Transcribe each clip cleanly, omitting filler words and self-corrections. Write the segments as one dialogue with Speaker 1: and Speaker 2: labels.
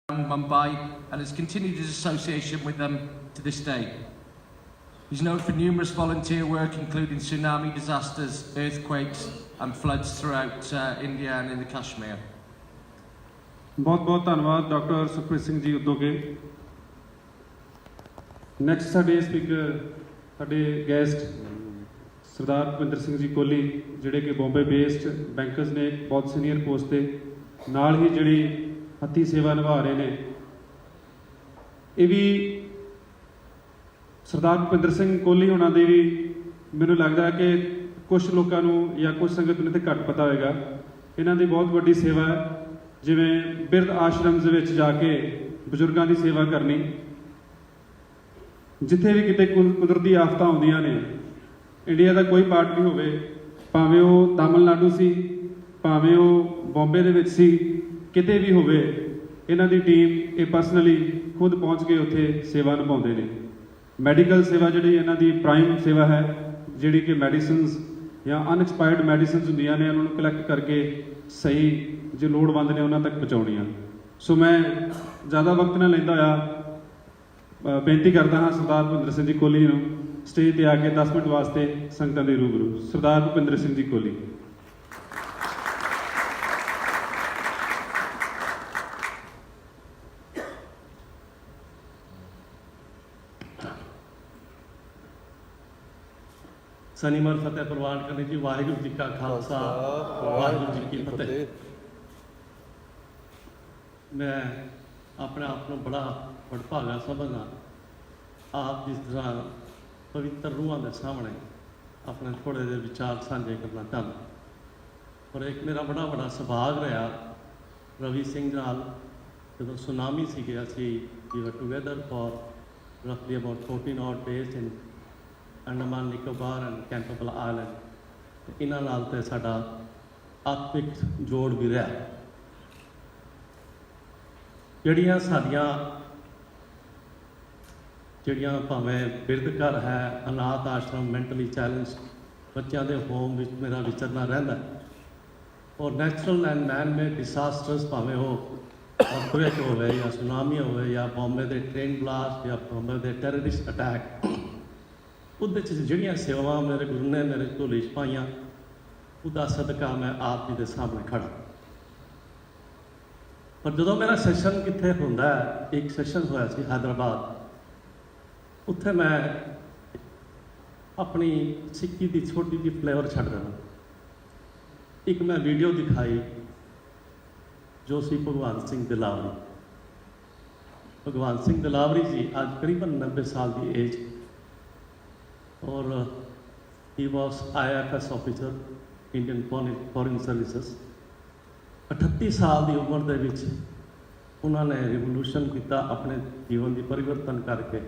Speaker 1: Mumbai and has continued his association with them to this day. He's known for numerous volunteer work, including tsunami disasters, earthquakes and floods throughout India and in the Kashmir.
Speaker 2: बहुत बहुत धन्यवाद doctor Sukhpreet Singh ji उद्योगे। Next साडे speaker साडे गैसट सरदार भुपिंदर सिंह जी कोहली जिहड़े कि Bombay based bankers ने बहुत senior post ते नाल ही जिहड़ी हत्थी सेवा निभा रहे ने। ये भी सरदार भुपिंदर सिंह कोहली होना दे भी मैनूं लगदा कि कुछ लोगों नूं या कुछ संगत नूं ते घट पता होएगा। इन्हां दी बहुत वड्डी सेवा है, जिवें बिरध आश्रम दे विच जाके बजुर्गां दी सेवा करनी, जिथे भी किते कुदरती आफतां आउंदियां ने, इंडिया का कोई पार्ट भी होवे, भावें वो तमिलनाडु सी, भावें वो बॉम्बे दे विच सी, किते भी होवे, इन्हां दी टीम ये पर्सनली खुद पहुँच के उत्थे सेवा निभाउंदे ने। मैडिकल सेवा जिहड़ी इन्हां दी प्राइम सेवा है, जिहड़ी कि मैडिसिनस या अनएक्सपायर्ड मैडिसिनस हुंदियां ने उन्हां नूं कलैक्ट करके सही जो लोड़वंद ने उन्हां तक पहुँचाउणियां। सो मैं ज़्यादा वक्त ना लैंदा होया बेनती करता हाँ सरदार भुपिंदर सिंह जी कोहली नूं स्टेज ते आके 10 मिनट वास्ते संगतां दे रूबरू। सरदार भुपिंदर सिंह जी कोहली।
Speaker 3: सनीमर फतेह प्रवान करने जी। वाहिगुरू जी का खालसा, वाहिगुरू जी की फतेह। मैं अपने आप को बड़ा वडभागा समझना, आप जिस तरह पवित्र रूहां के सामने अपने थोड़े जे विचार साझे करना चाहता। और एक मेरा बड़ा बड़ा सुभाग रहा रवि सिंह नाल जो सुनामी सी असी वी वर टुगेदर फॉर रफली about 14 odd days in Andaman Nicobar and Campbell island. इन्हां नाल ते साडा आत्मिक जोड़ भी रहा। जिहड़ियां साडियां जिहड़ियां भावें बिरध घर है, अनाथ आश्रम, मैंटली चैलेंज बच्चों के होम विच मेरा विचरना रहिंदा, और natural and man made disasters भावें वो अर्थक्वेक होवे या सुनामी होवे या बॉम्बे के ट्रेन ब्लास्ट या बॉम्बे के टैररिस्ट अटैक, उहदे च जिहड़ियां सेवावां मेरे गुरु ने मेरे झोली च पाईयां, उहदा सदका मैं आप जी के सामने खड़ा। पर जो मेरा सैशन कित्थे हुंदा है, एक सैशन होया सी हैदराबाद, उत्थे मैं अपनी सिक्की की छोटी जी फ्लेवर छड्ड देना। एक मैं वीडियो दिखाई जो सी भगवान सिंह दिलावरी। भगवान सिंह दिलावरी जी आज करीबन 90 साल की एज, और he was IFS officer, Indian foreign services. 38 साल की उम्र दे विच उन्होंने रिवोल्यूशन किया, अपने जीवन की परिवर्तन करके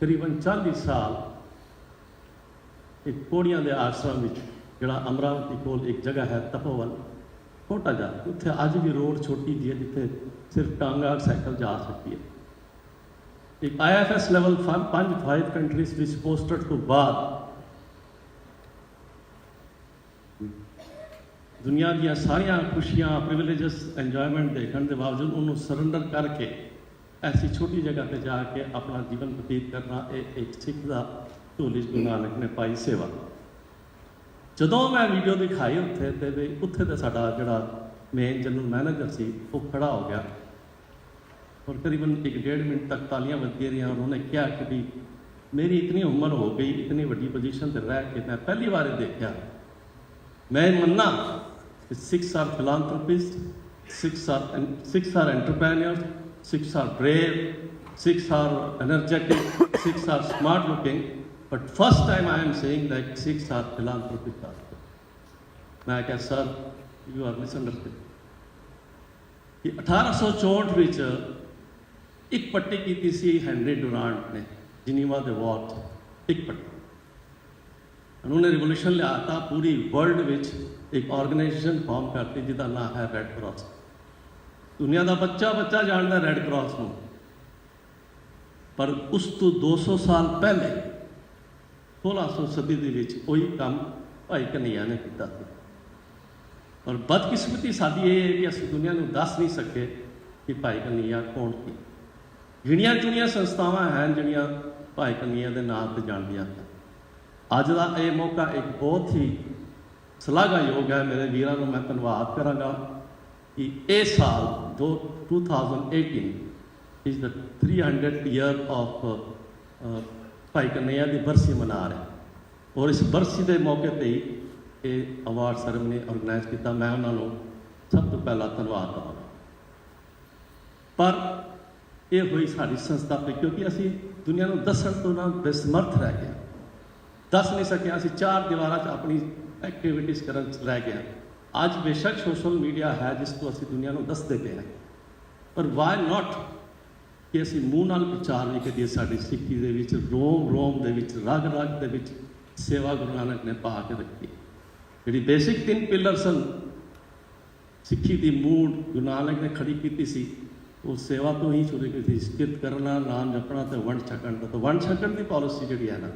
Speaker 3: करीबन 40 साल एक पौड़ियां के आश्रम में जोड़ा अमरावती कोल एक जगह है तपोवन छोटा जा, उत्थे अज भी रोड छोटी जी है जिथे सिर्फ टांगा और साइकिल जा सकती है। एक IFS level 5 countries which posted तो बाद दुनिया दी सारिया खुशियां प्रिविलेजेस एंजॉयमेंट देखने के बावजूद उन्होंने सरेंडर करके ऐसी छोटी जगह पर जाके अपना जीवन व्यतीत करना, एक सिख का झोली गुरु नानक ने पाई सेवा। जदों मैं वीडियो दिखाई उत्थे तो साडा जिहड़ा मेन जनरल मैनेजर सी वो खड़ा हो गया, और करीबन 1-1.5 मिनट तक तालियां बजती रही। उन्होंने कहा कि भी मेरी इतनी उम्र हो गई, इतनी वड्डी पोजीशन पर रह के मैं पहली बार देखा, मैं मन्ना Sikhs are philanthropist, Sikhs are entrepreneurs, Sikhs are brave, Sikhs are energetic, Sikhs are smart looking, but first time I am saying that Sikhs are philanthropist. मैं क्या सर यू आर मिसअंडरस्टूड। 1864 विच एक पट्टी की सी हेनरी डुरांट ने जिनीवा दे वॉर, एक पट्टी। उन्होंने रिवोल्यूशन लिया था, पूरी वर्ल्ड विच एक ऑर्गेनाइजेशन फॉर्म करती जिसका नाम है रेड क्रॉस। दुनिया का बच्चा बच्चा जानता रेड क्रॉस को, पर उस तो 200 साल पहले 1600 सदी के वही काम भाई कन्हैया ने किया। और बदकिस्मती साडी ये है कि असं दुनिया को दस नहीं सके ਕਿ ਭਾਈ ਕਨਈਆ ਕੌਣ ਸੀ। ਗਿਣੀਆਂ ਚੁਣੀਆਂ ਸੰਸਥਾਵਾਂ ਹਨ ਜਿਹੜੀਆਂ ਭਾਈ ਕਨਈਆ ਦੇ ਨਾਂ 'ਤੇ ਜਾਣਦੀਆਂ ਹਨ। ਅੱਜ ਦਾ ਇਹ ਮੌਕਾ ਇੱਕ ਬਹੁਤ ਹੀ ਸ਼ਲਾਘਾਯੋਗ ਹੈ। ਮੇਰੇ ਵੀਰਾਂ ਨੂੰ ਮੈਂ ਧੰਨਵਾਦ ਕਰਾਂਗਾ ਕਿ ਇਹ ਸਾਲ ਜੋ 2018 is the 300th year of ਭਾਈ ਕਨਈਆ ਦੀ ਬਰਸੀ ਮਨਾ ਰਹੇ, ਔਰ ਇਸ ਬਰਸੀ ਦੇ ਮੌਕੇ 'ਤੇ ਹੀ ਇਹ ਅਵਾਰਡ ਸੈਰੇਮਨੀ ਆਰਗੇਨਾਈਜ਼ ਕੀਤਾ। ਮੈਂ ਉਹਨਾਂ ਨੂੰ ਸਭ ਤੋਂ ਪਹਿਲਾਂ ਧੰਨਵਾਦ ਕਰਾਂਗਾ। ਪਰ ਇਹ ਹੋਈ ਸਾਡੀ ਸੰਸਥਾ 'ਤੇ, ਕਿਉਂਕਿ ਅਸੀਂ ਦੁਨੀਆ ਨੂੰ ਦੱਸਣ ਤੋਂ ਨਾ ਬੇਸਮਰਥ ਰਹਿ ਗਏ, ਦੱਸ ਨਹੀਂ ਸਕਿਆ। ਅਸੀਂ ਚਾਰ ਦੀਵਾਰਾਂ 'ਚ ਆਪਣੀ ਐਕਟੀਵਿਟੀਜ਼ ਕਰਨ 'ਚ ਰਹਿ ਗਏ। ਅੱਜ ਬੇਸ਼ੱਕ ਸੋਸ਼ਲ ਮੀਡੀਆ ਹੈ ਜਿਸ ਤੋਂ ਅਸੀਂ ਦੁਨੀਆ ਨੂੰ ਦੱਸਦੇ ਪਏ ਹਾਂ, ਪਰ ਵਾਈ ਨਾਟ ਕਿ ਅਸੀਂ ਮੂੰਹ ਨਾਲ ਵਿਚਾਰ ਨਹੀਂ ਕਰੀਏ। ਸਾਡੀ ਸਿੱਖੀ ਦੇ ਵਿੱਚ ਰੋਮ ਰੋਮ ਦੇ ਵਿੱਚ ਰਗ ਰਗ ਦੇ ਵਿੱਚ ਸੇਵਾ ਗੁਰੂ ਨਾਨਕ ਨੇ ਪਾ ਕੇ ਰੱਖੀ। ਜਿਹੜੀ ਬੇਸਿਕ 3 ਪਿਲਰ ਸਨ ਸਿੱਖੀ ਦੀ ਮੂੜ ਗੁਰੂ ਨਾਨਕ ਨੇ ਖੜੀ ਕੀਤੀ ਸੀ, ਉਹ ਸੇਵਾ ਤੋਂ ਹੀ ਸ਼ੁਰੂ ਕੀਤੀ ਸੀ। ਕਿਰਤ ਕਰਨਾ, ਨਾਮ ਜਪਣਾ ਤੇ ਵੰਡ ਛਕਣ ਦਾ। ਤਾਂ ਵੰਡ ਛਕਣ ਦੀ ਪਾਲਿਸੀ ਜਿਹੜੀ ਹੈ ਨਾ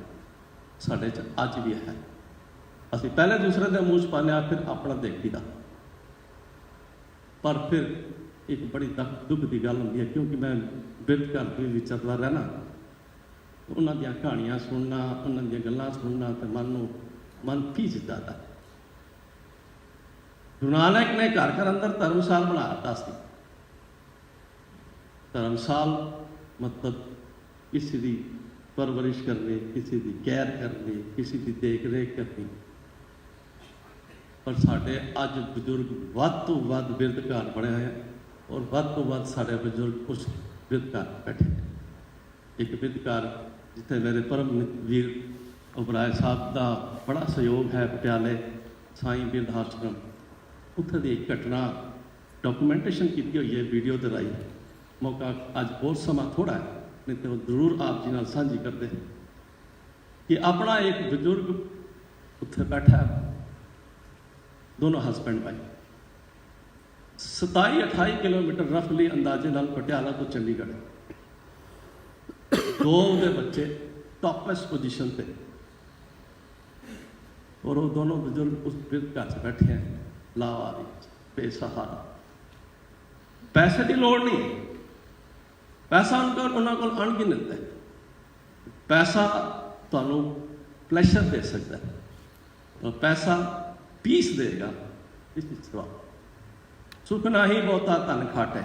Speaker 3: ਸਾਡੇ 'ਚ ਅੱਜ ਵੀ ਹੈ। ਅਸੀਂ ਪਹਿਲੇ ਦੂਸਰੇ ਦੇ ਮੂੰਹ 'ਚ ਪਾਉਂਦੇ ਹਾਂ, ਫਿਰ ਆਪਣਾ ਦੇਖੀਦਾ। ਪਰ ਫਿਰ ਇੱਕ ਬੜੀ ਦੁੱਖ ਦੀ ਗੱਲ ਹੁੰਦੀ ਹੈ, ਕਿਉਂਕਿ ਮੈਂ ਬਿਰਧ ਘਰ ਦੇ ਵਿਚਰਦਾ ਰਹਿਣਾ, ਉਹਨਾਂ ਦੀਆਂ ਕਹਾਣੀਆਂ ਸੁਣਨਾ, ਉਹਨਾਂ ਦੀਆਂ ਗੱਲਾਂ ਸੁਣਨਾ ਤੇ ਮਨ ਭਿੱਜ ਜਾਂਦਾ। ਗੁਰੂ ਨਾਨਕ ਨੇ ਘਰ ਘਰ ਅੰਦਰ ਧਰਮਸਾਲ ਬਣਾ ਦਿੱਤਾ ਸੀ। ਧਰਮਸਾਲ ਮਤਲਬ ਕਿਸੇ ਦੀ ਪਰਵਰਿਸ਼ ਕਰਨੀ, ਕਿਸੇ ਦੀ ਕੇਅਰ ਕਰਨੀ, ਕਿਸੇ ਦੀ ਦੇਖ ਰੇਖ ਕਰਨੀ। ਪਰ ਸਾਡੇ ਅੱਜ ਬਜ਼ੁਰਗ ਵੱਧ ਤੋਂ ਵੱਧ ਬਿਰਧ ਘਰ ਬਣੇ ਹੋਏ, ਔਰ ਵੱਧ ਤੋਂ ਵੱਧ ਸਾਡੇ ਬਜ਼ੁਰਗ ਉਸ ਬਿਰਧ ਘਰ ਬੈਠੇ। ਇੱਕ ਬਿਰਧ ਘਰ ਜਿੱਥੇ ਮੇਰੇ ਪਰਮ ਵੀਰ ਉਬਰਾਏ ਸਾਹਿਬ ਦਾ ਬੜਾ ਸਹਿਯੋਗ ਹੈ, ਪਟਿਆਲੇ ਸਾਈਂ ਬਿਰਧ ਆਸ਼ਰਮ, ਉੱਥੇ ਦੀ ਇੱਕ ਘਟਨਾ ਡਾਕੂਮੈਂਟੇਸ਼ਨ ਕੀਤੀ ਹੋਈ ਹੈ ਵੀਡੀਓ ਦੇ ਰਾਹੀਂ। ਮੌਕਾ ਅੱਜ ਬਹੁਤ ਸਮਾਂ ਥੋੜ੍ਹਾ ਹੈ, ਨਹੀਂ ਤਾਂ ਉਹ ਜ਼ਰੂਰ ਆਪ ਜੀ ਨਾਲ ਸਾਂਝੀ ਕਰਦੇ ਕਿ ਆਪਣਾ ਇੱਕ ਬਜ਼ੁਰਗ ਉੱਥੇ ਬੈਠਾ, ਦੋਨੋਂ ਹਸਬੈਂਡ ਵਾਈਫ, 27-28 ਕਿਲੋਮੀਟਰ ਰਫਲੀ ਅੰਦਾਜ਼ੇ ਨਾਲ ਪਟਿਆਲਾ ਤੋਂ ਚੰਡੀਗੜ੍ਹ। ਦੋ ਉਹਦੇ ਬੱਚੇ ਟੌਪਲੈਸ ਪੋਜੀਸ਼ਨ ਤੇ, ਔਰ ਉਹ ਦੋਨੋਂ ਬਜ਼ੁਰਗ ਉਸ ਬਿਰਧ ਘਰ 'ਚ ਬੈਠੇ ਹੈ, ਲਾਵਾਰੀ, ਬੇਸਹਾਰਾ। ਪੈਸੇ ਦੀ ਲੋੜ ਨਹੀਂ, ਪੈਸਾ ਉਹਨਾਂ ਕੋਲ ਅਣਗਿਣਤ ਹੈ। ਪੈਸਾ ਤੁਹਾਨੂੰ ਪਲੈਸ਼ਰ ਦੇ ਸਕਦਾ ਹੈ, ਔਰ ਪੈਸਾ ਪੀਸ ਦੇਗਾ। ਇਸ ਤਰ੍ਹਾਂ ਸੁਖ ਨਹੀਂ ਬਹੁਤਾ ਧਨ ਖਾਟੇ।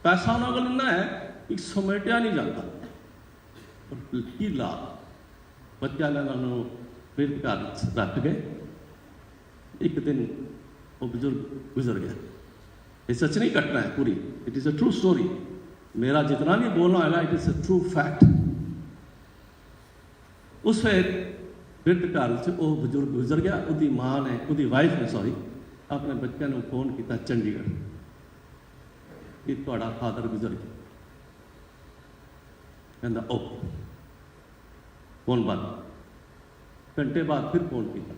Speaker 3: ਪੈਸਾ ਉਹਨਾਂ ਕੋਲ ਇੰਨਾ ਹੈ ਕਿ ਸਮੇਟਿਆ ਨਹੀਂ ਜਾਂਦਾ। ਕੀ ਲਾਭ, ਬੱਚਿਆਂ ਨੇ ਉਹਨਾਂ ਨੂੰ ਬਿਰਧ ਘਰ ਰੱਖ ਗਏ। ਇੱਕ ਦਿਨ ਉਹ ਬਜ਼ੁਰਗ ਗੁਜ਼ਰ ਗਿਆ। ਇਹ ਸੱਚ ਨਹੀਂ ਘਟਨਾ ਹੈ ਪੂਰੀ, it is a true story. ਮੇਰਾ ਜਿਤਨਾ ਵੀ ਬੋਲਣਾ ਹੋਏਗਾ it is a true fact. ਉਸ ਵੇਲੇ ਬਿਰਧ ਘਰ 'ਚ ਉਹ ਬਜ਼ੁਰਗ ਗੁਜ਼ਰ ਗਿਆ। ਉਹਦੀ ਮਾਂ ਨੇ, ਉਹਦੀ ਵਾਈਫ ਨੇ ਸੌਰੀ, ਆਪਣੇ ਬੱਚਿਆਂ ਨੂੰ ਫੋਨ ਕੀਤਾ ਚੰਡੀਗੜ੍ਹ ਕਿ ਤੁਹਾਡਾ ਫਾਦਰ ਗੁਜ਼ਰ ਗਿਆ। ਕਹਿੰਦਾ ਓਕੇ, ਫੋਨ ਬੰਦ। ਘੰਟੇ ਬਾਅਦ ਫਿਰ ਫੋਨ ਕੀਤਾ,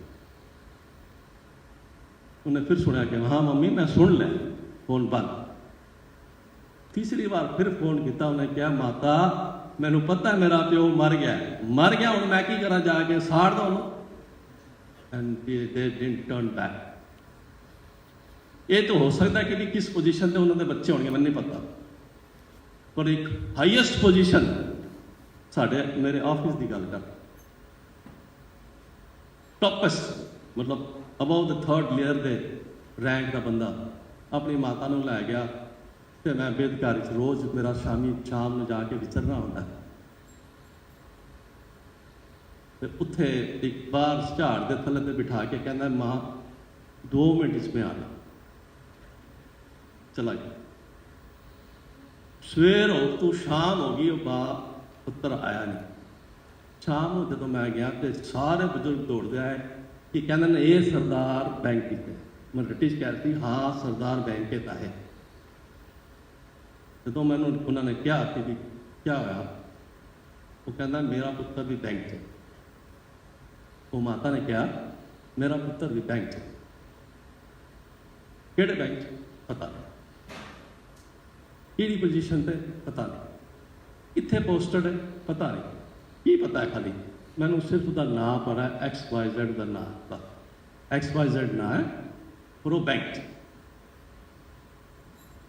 Speaker 3: ਉਹਨੇ ਫਿਰ ਸੁਣਿਆ ਕਿ ਹਾਂ ਮੰਮੀ ਮੈਂ ਸੁਣ ਲਿਆ, ਫੋਨ ਬੰਦ। ਤੀਸਰੀ ਵਾਰ ਫਿਰ ਫੋਨ ਕੀਤਾ, ਉਹਨੇ ਕਿਹਾ ਮਾਤਾ ਮੈਨੂੰ ਪਤਾ ਮੇਰਾ ਪਿਓ ਮਰ ਗਿਆ, ਹੁਣ ਮੈਂ ਕੀ ਕਰਾਂ, ਜਾ ਕੇ ਸਾੜ ਦਵਾਂ ਉਹਨੂੰ। ਐਂਡ ਦੇ ਡਿਡਨਟ ਟਰਨ ਬੈਕ। ਇਹ ਤਾਂ ਹੋ ਸਕਦਾ ਕਿ ਕਿਸ ਪੋਜੀਸ਼ਨ ਤੇ ਉਹਨਾਂ ਦੇ ਬੱਚੇ ਹੋਣਗੇ, ਮੈਨੂੰ ਨਹੀਂ ਪਤਾ, ਪਰ ਇੱਕ ਹਾਈਐਸਟ ਪੋਜੀਸ਼ਨ ਸਾਡੇ ਮੇਰੇ ਆਫਿਸ ਦੀ ਗੱਲ ਕਰ, ਟੌਪੈਸਟ ਮਤਲਬ ਅਬਾਊਟ ਦ 3rd ਲੇਅਰ ਦੇ ਰੈਂਕ ਦਾ ਬੰਦਾ ਆਪਣੀ ਮਾਤਾ ਨੂੰ ਲੈ ਗਿਆ। ਤੇ ਮੈਂ ਬਿਰਧ ਘਰ 'ਚ ਰੋਜ਼ ਮੇਰਾ ਸ਼ਾਮ ਨੂੰ ਜਾ ਕੇ ਵਿਚਰਨਾ ਹੁੰਦਾ। ਤੇ ਉੱਥੇ ਇੱਕ ਬਾਰ ਝਾੜ ਦੇ ਥੱਲੇ ਤੇ ਬਿਠਾ ਕੇ ਕਹਿੰਦਾ ਮਾਂ 2 ਮਿੰਟ 'ਚ ਮੈਂ ਆ ਗਿਆ। ਚਲਾ ਗਿਆ। ਸਵੇਰ ਹੋ ਤੋਂ ਸ਼ਾਮ ਹੋ ਗਈ, ਉਹ ਪੁੱਤਰ ਆਇਆ ਨਹੀਂ। ਸ਼ਾਮ ਨੂੰ ਜਦੋਂ ਮੈਂ ਗਿਆ ਤੇ ਸਾਰੇ ਬਜ਼ੁਰਗ ਦੌੜਦੇ ਆਏ ਕਿ ਕਹਿੰਦੇ ਨੇ ਇਹ ਸਰਦਾਰ ਬੈਂਕ ਕੀਤਾ। ਮੈਂ ਬ੍ਰਿਟਿਸ਼ ਕਹਿ ਰਹੀ ਹਾਂ ਸਰਦਾਰ ਬੈਂਕ ਕੀਤਾ ਹੈ। ਜਦੋਂ ਮੈਨੂੰ ਉਹਨਾਂ ਨੇ ਕਿਹਾ ਕਿ ਵੀ ਕੀ ਹੋਇਆ, ਉਹ ਕਹਿੰਦਾ ਮੇਰਾ ਪੁੱਤਰ ਵੀ ਬੈਂਕ 'ਚ। ਉਹ ਮਾਤਾ ਨੇ ਕਿਹਾ ਮੇਰਾ ਪੁੱਤਰ ਵੀ ਬੈਂਕ 'ਚ। ਕਿਹੜੇ ਬੈਂਕ 'ਚ ਪਤਾ ਨਹੀਂ, ਕਿਹੜੀ ਪੋਜੀਸ਼ਨ ਤੇ ਪਤਾ ਨਹੀਂ, ਕਿੱਥੇ ਪੋਸਟਡ ਹੈ ਪਤਾ ਨਹੀਂ, ਕੀ ਪਤਾ ਹੈ ਖਾਲੀ ਮੈਨੂੰ ਸਿਰਫ ਉਹਦਾ ਨਾਂ ਪਤਾ, XYZ ਦਾ ਨਾਂ ਪਤਾ, XYZ ਨਾਂ ਹੈ, ਪਰ ਉਹ ਬੈਂਕ 'ਚ।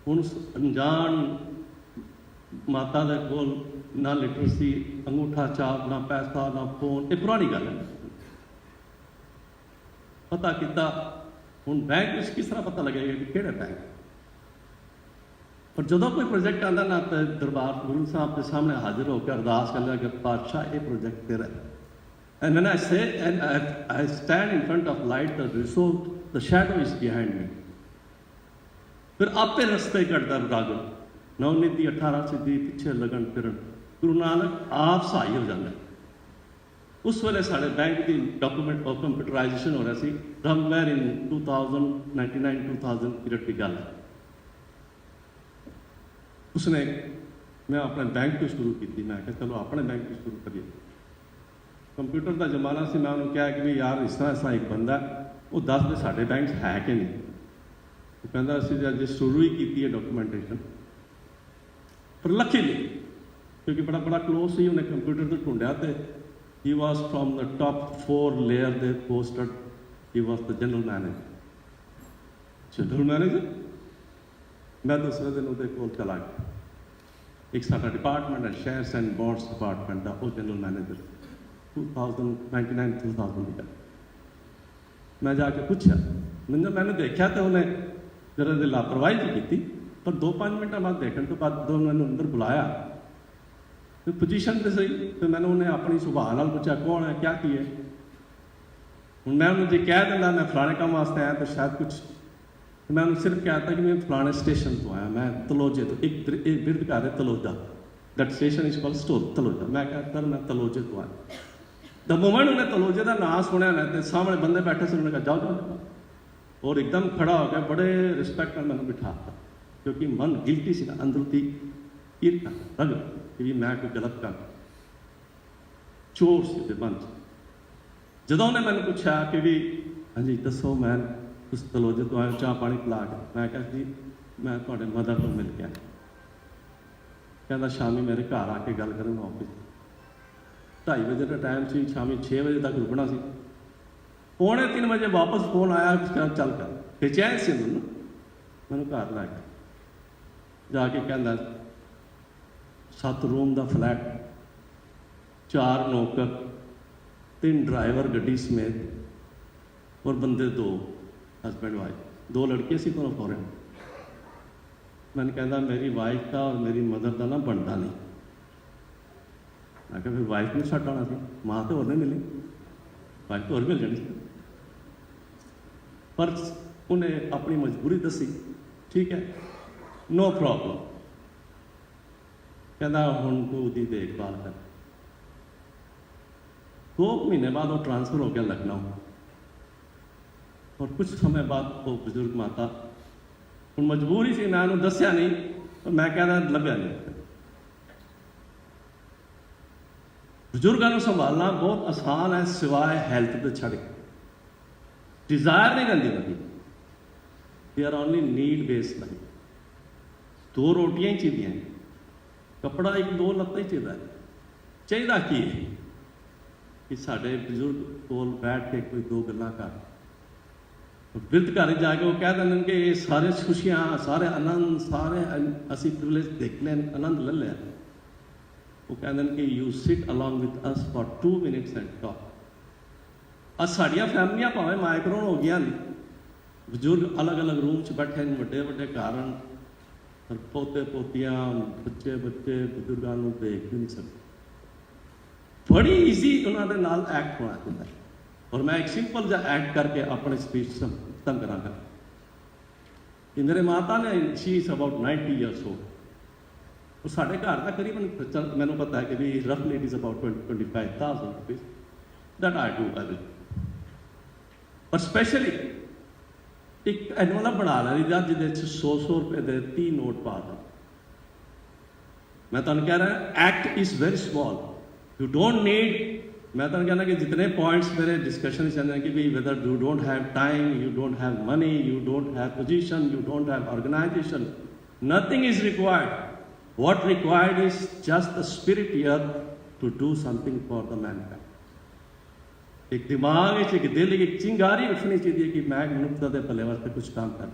Speaker 3: ਹੁਣ ਅਣਜਾਣ ਮਾਤਾ ਦੇ ਕੋਲ ਨਾ ਲਿਟਰੇਸੀ, ਅੰਗੂਠਾ ਛਾਪ, ਨਾ ਪੈਸਾ, ਨਾ ਫੋਨ, ਇਹ ਪੁਰਾਣੀ ਗੱਲ ਹੈ। ਪਤਾ ਕੀਤਾ, ਹੁਣ ਬੈਂਕ ਵਿੱਚ ਕਿਸ ਤਰ੍ਹਾਂ ਪਤਾ ਲੱਗੇਗਾ ਕਿ ਕਿਹੜਾ ਬੈਂਕ। ਪਰ ਜਦੋਂ ਕੋਈ ਪ੍ਰੋਜੈਕਟ ਆਉਂਦਾ ਨਾ, ਤਾਂ ਦਰਬਾਰ ਗੁਰੂ ਸਾਹਿਬ ਦੇ ਸਾਹਮਣੇ ਹਾਜ਼ਰ ਹੋ ਕੇ ਅਰਦਾਸ ਕਰਦਾ ਕਿ ਪਾਤਸ਼ਾਹ ਇਹ ਪ੍ਰੋਜੈਕਟ ਤੇਰਾ ਹੈ। And when I say, and I stand in front of light, the result, the shadow is behind me. फिर आपे रस्ते कटता रागन, नवनीति 18 सिद्धि पिछे लगन फिरन, गुरु नानक आप सहाय हो जाता। उस वेले साढ़े बैंक की डॉक्यूमेंट और कंप्यूटराइजेशन हो रहा सी, somewhere in 2099-2000 पीरियड की गल। उसने मैं अपने बैंक तो शुरू की थी, मैं कहा चलो अपने बैंक तो शुरू करिए। कंप्यूटर का जमाना से मैं उन्होंने कहा कि भी यार इस तरह एक बंदा वो दस दे साढ़े बैंक है कि नहीं। वो कहता असं अज शुरू ही की है डॉक्यूमेंटेशन, पर लकीली क्योंकि बड़ा बड़ा क्लोज ही उन्हें कंप्यूटर तो ढूंढा, तो he was from the top 4 layer they posted, he was the general manager. General manager मैं दूसरे दिन वो कोल चला गया। एक साडा डिपार्टमेंट है शेयर्स एंड बॉन्ड्स डिपार्टमेंट का, वो जनरल मैनेजर 2099-2000 की। मैं जाके पूछा, मैंने देखा तो उन्हें जरा जी लापरवाही जी की, पर 2-5 मिनट बाद देखने तो बाद उन्होंने अंदर बुलाया तो पोजीशन पे सही, तो मैंने उन्हें अपनी सुभाव नाल पूछा कौन है क्या की है। हूँ मैं उन्हें जो कह दिंदा मैं फलाने काम वास्ते आया, तो शायद कुछ मैं उन्हें सिर्फ कहता कि मैं फलाने स्टेशन तो आया, मैं तलोजे तो एक बिरद घर है Taloja, that station is called store Taloja. मैं कहता मैं तलोजे तो आया। द मोमेंट उन्हें तलोजे का नाम सुनिया ना, तो सामने बंदे बैठे से उन्होंने कहा जाओ जाओ, और एकदम खड़ा हो गया, बड़े रिस्पैक्ट मैंने बिठाता, क्योंकि मन गिल्टी से अंदर ईर्खा रग कि भी मैं कोई गलत कर चोर से मन। जो उन्हें मैंने पूछा कि भी हाँ जी दसो, मैं उस तलोजे तो आया, चाह पानी पिला के। मैं कहा जी मैं थोड़े मदर को मिल गया। कहता शामी मेरे घर आके गल करें ऑफिस, 2:30 बजे का टाइम से शामी 6 बजे तक रुकना सी। 2:45 बजे वापस फोन आया, चल कर बेचैन से मैं घर ला गया। जाके कहता 7 रूम का फ्लैट, 4 नौकर, 3 ड्राइवर गड्डी समेत, और बंदे 2 हस्बैंड वाइफ, 2 लड़के सी दोनों फॉरन। मैंने कहता मेरी वाइफ का और मेरी मदर का ना बनता नहीं। मैं फिर वाइफ में छट आना सी, माँ तो और नहीं मिली, वाइफ तो और मिल जानी। पर उन्हें अपनी मजबूरी दसी, ठीक है नो प्रॉब्लम। कहना हुण तू उसकी देखभाल कर। 2 महीने बाद वो ट्रांसफर हो गया लखनऊ, और कुछ समय बाद वो बुजुर्ग माता हूँ मजबूरी से मैं उन्होंने दसिया नहीं, तो मैं कहना लभ्या नहीं। बुजुर्गों को संभालना बहुत आसान है, सिवाय हेल्थ के छड़ के। डिजायर नहीं करती बंदी, they are only need based life. 2 रोटियां ही चाहिए, कपड़ा 1-2 लत्तां ही चाहिए की है कि साढ़े बुजुर्ग कोल बैठ के कोई 2 गल्लां कर। बिरध घर जाके वो कह देंगे कि ये सारे खुशियां, सारे आनंद, सारे असी प्रिविलेज देख लें, आनंद ले लिया। वो कहते हैं कि you sit along with us for 2 minutes and talk. अज साड़ियाँ फैमिलियां भावें माइक्रोन हो गई, बजुर्ग अलग अलग रूम च बैठे हैं, बड़े बड़े कारण, पर पोते पोतियां, बच्चे बच्चे बुजुर्गों को देख भी नहीं सकते। बड़ी ईजी उन्होंने नाल एक्ट होना चाहिए। और मैं एक सिंपल जा एक्ट करके अपने स्पीच खत्म करांगा कि मेरे माता ने she is about 90 years old. और साढ़े घर का करीबन मैंने पता है कि भी रफली it is about 25,000 rupees that I do every. पर स्पेशली एक एनवलप बना लिया जिसे 100 रुपए के 3 नोट पा दें। मैं तुम कह रहा act is very small, you don't need. मैं तो कहना कि जितने पॉइंट्स मेरे डिस्कशन चल रहे हैं कि भाई whether you don't have time, you don't have money, you don't have position, you don't have organisation, nothing is required. What required is just the spirit here to do something for the mankind. एक दिमाग एक दिल एक चिंगारी उठनी चाहिए कि मैं मनुष्यता के भले वास्ते कुछ काम कर।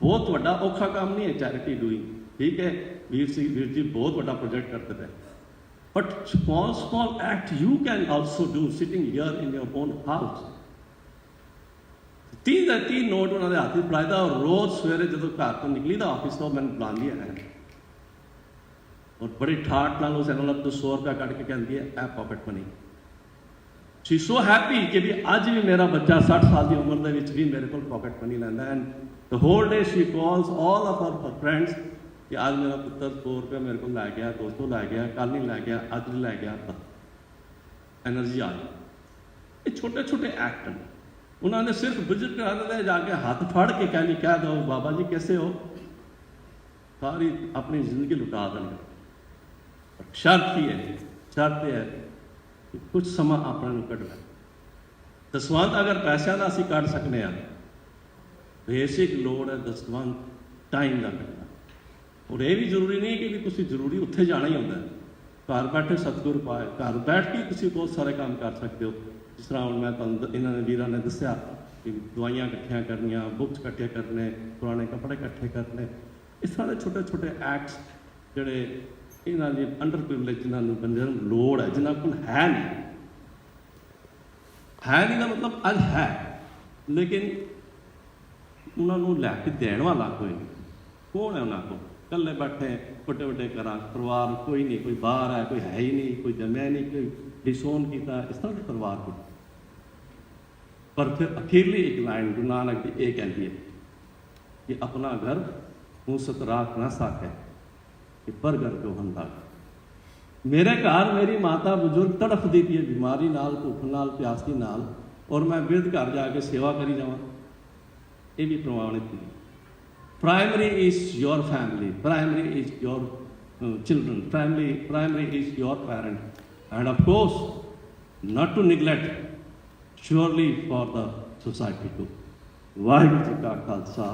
Speaker 3: ਬਹੁਤ ਵੱਡਾ ਔਖਾ ਕੰਮ ਨਹੀਂ ਹੈ ਚੈਰਿਟੀ ਡੂਇੰਗ, ਠੀਕ ਹੈ ਵੀਰ ਜੀ ਬਹੁਤ ਵੱਡਾ ਪ੍ਰੋਜੈਕਟ ਕਰਦੇ ਪਏ, but small act you can also do sitting here in your own house। 30 note ਉਹਨਾਂ ਦੇ ਹੱਥ ਵਿੱਚ ਫੜਾਇਦਾ, ਔਰ ਰੋਜ਼ ਸਵੇਰੇ ਜਦੋਂ ਘਰ ਤੋਂ ਨਿਕਲੀਦਾ ਆਫਿਸ ਤੋਂ ਮੈਨੂੰ ਬੁਲਾਉਂਦੀ ਹੈ, ਔਰ ਬੜੀ ਠਾਠ ਨਾਲ ਉਸ ਐਨਵਲਪ ਤੋਂ 100 ਰੁਪਇਆ ਕੱਢ ਕੇ ਕਹਿੰਦੀ ਹੈ ਇਹ pocket money. She so happy ਕਿ ਵੀ ਅੱਜ ਵੀ ਮੇਰਾ ਬੱਚਾ 60 ਸਾਲ ਦੀ ਉਮਰ ਦੇ ਵਿੱਚ ਵੀ ਮੇਰੇ ਕੋਲ ਪਾਕਟ ਮਨੀ ਲੈਂਦਾ, and the whole day she calls all of her friends ਕਿ ਅੱਜ ਮੇਰਾ ਪੁੱਤਰ 100 ਰੁਪਇਆ ਮੇਰੇ ਕੋਲ ਲੈ ਗਿਆ, ਦੋਸਤੋਂ ਲੈ ਗਿਆ, ਕੱਲ ਨਹੀਂ ਲੈ ਗਿਆ, ਅੱਜ ਨਹੀਂ ਲੈ ਗਿਆ, ਐਨਰਜੀ ਆ ਗਈ। ਇਹ ਛੋਟੇ ਛੋਟੇ ਐਕਟ ਨੇ, ਉਹਨਾਂ ਨੇ ਸਿਰਫ ਵਿਜ਼ਿਟ ਕਰਾ ਦਿੰਦੇ, ਜਾ ਕੇ ਹੱਥ ਫੜ ਕੇ ਕਹਿ ਦੋ ਬਾਬਾ ਜੀ कैसे हो, ਸਾਰੀ ਆਪਣੀ ਜ਼ਿੰਦਗੀ ਲੁਟਾ ਦੇਣਗੇ। ਸ਼ਰਤ ਹੈ ਕਿ ਕੁਝ ਸਮਾਂ ਆਪਣੇ ਨੂੰ ਕੱਢਣਾ। ਦਸਵੰਧ ਅਗਰ ਪੈਸਿਆਂ ਦਾ ਅਸੀਂ ਕੱਢ ਸਕਨੇ ਹਾਂ, ਬੇਸਿਕ ਲੋੜ ਹੈ ਦਸਵੰਧ ਟਾਈਮ ਦਾ ਕੱਢਣਾ। ਔਰ ਇਹ ਵੀ ਜ਼ਰੂਰੀ ਨਹੀਂ ਕਿ ਵੀ ਤੁਸੀਂ ਜ਼ਰੂਰੀ ਉੱਥੇ ਜਾਣਾ ਹੀ ਹੁੰਦਾ, ਘਰ ਬੈਠੇ ਸਤਿਗੁਰ ਪਾਏ, ਘਰ ਬੈਠ ਕੇ ਤੁਸੀਂ ਬਹੁਤ ਸਾਰੇ ਕੰਮ ਕਰ ਸਕਦੇ ਹੋ। ਜਿਸ ਤਰ੍ਹਾਂ ਹੁਣ ਮੈਂ ਤੁਹਾਨੂੰ ਇਹਨਾਂ ਨੇ ਵੀਰਾਂ ਨੇ ਦੱਸਿਆ ਕਿ ਦਵਾਈਆਂ ਇਕੱਠੀਆਂ ਕਰਨੀਆਂ, ਬੁੱਕਸ ਇਕੱਠੇ ਕਰਨੇ, ਪੁਰਾਣੇ ਕੱਪੜੇ ਇਕੱਠੇ ਕਰਨੇ, ਇਸ ਤਰ੍ਹਾਂ ਦੇ ਛੋਟੇ ਛੋਟੇ ਐਕਟਸ ਜਿਹੜੇ ਇਹਨਾਂ ਦੀ ਅੰਡਰ ਪ੍ਰਿਵਿਲੇਜ ਜਿਨ੍ਹਾਂ ਨੂੰ ਬੰਦਿਆਂ ਨੂੰ ਲੋੜ ਹੈ, ਜਿਨ੍ਹਾਂ ਕੋਲ ਹੈ ਨਹੀਂ ਦਾ ਮਤਲਬ ਅੱਜ ਹੈ ਲੇਕਿਨ ਉਹਨਾਂ ਨੂੰ ਲੈ ਕੇ ਦੇਣ ਵਾਲਾ ਕੋਈ ਨਹੀਂ। ਕੌਣ ਹੈ ਉਹਨਾਂ ਕੋਲ? ਇਕੱਲੇ ਬੈਠੇ ਵੱਡੇ ਵੱਡੇ ਘਰਾਂ, ਪਰਿਵਾਰ ਕੋਈ ਨਹੀਂ, ਕੋਈ ਬਾਹਰ ਹੈ, ਕੋਈ ਹੈ ਹੀ ਨਹੀਂ, ਕੋਈ ਜੰਮਿਆ ਨਹੀਂ, ਕੋਈ ਡਿਸੋਨ ਕੀਤਾ, ਇਸ ਤਰ੍ਹਾਂ ਦੇ ਪਰਿਵਾਰ ਕੋਲ। ਪਰ ਫਿਰ ਅਖੀਰਲੀ ਇੱਕ ਲਾਈਨ ਗੁਰੂ ਨਾਨਕ ਦੀ ਇਹ ਕਹਿੰਦੀ ਹੈ ਕਿ ਆਪਣਾ ਘਰ ਮੂਸਤ ਰਾਖ ਨਾ ਸਾਕੇ ਕਿ ਪਰ ਘਰ ਕੋ ਹੰਦਾ। ਮੇਰੇ ਘਰ ਮੇਰੀ ਮਾਤਾ ਬਜ਼ੁਰਗ ਤੜਫਦੀ ਪਈ ਹੈ ਬਿਮਾਰੀ ਨਾਲ, ਭੁੱਖ ਨਾਲ, ਪਿਆਸੀ ਨਾਲ, ਔਰ ਮੈਂ ਬਿਰਧ ਘਰ ਜਾ ਕੇ ਸੇਵਾ ਕਰੀ ਜਾਵਾਂ, ਇਹ ਵੀ ਪ੍ਰਮਾਣਿਤ ਨਹੀਂ। Primary is your family, primary is your children, primary is your parent, and of course not to neglect surely for the society too। Waheguru ji ਕਾ Khalsa.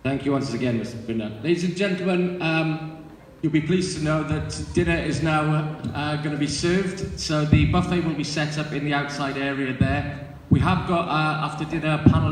Speaker 1: Thank you once again, Mr. Binder. Ladies and gentlemen, you'll be pleased to know that dinner is now going to be served. So the buffet will be set up in the outside area there. We have got, after dinner, a panel